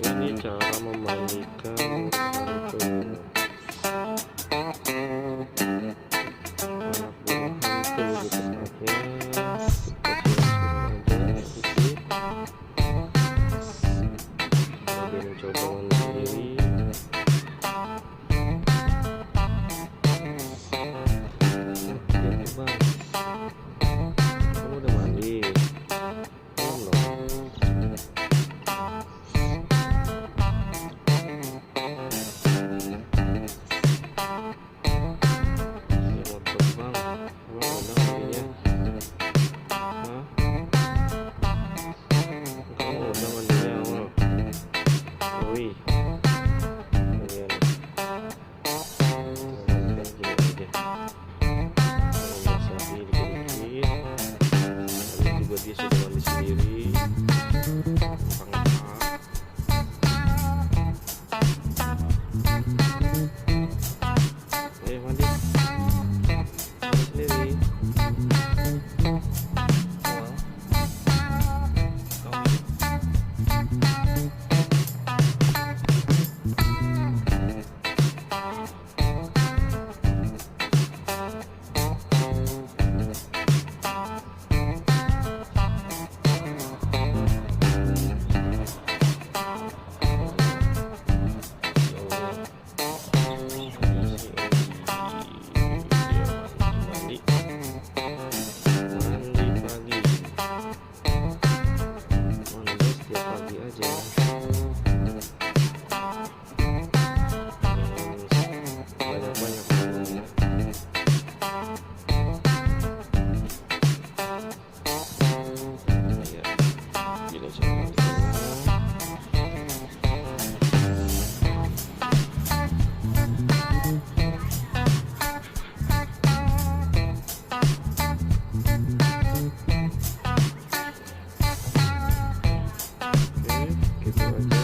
Ini cara memandikan hantu, anak buah hantu gitu tepatnya. Kita siram-siram aja sedikit. Dia mencoba mandi sendiri. Dia bang, kamu udah mandi? Belum dong. Dia sudah mandi sendiri. Ayo mandi sendiri. Gitu aja.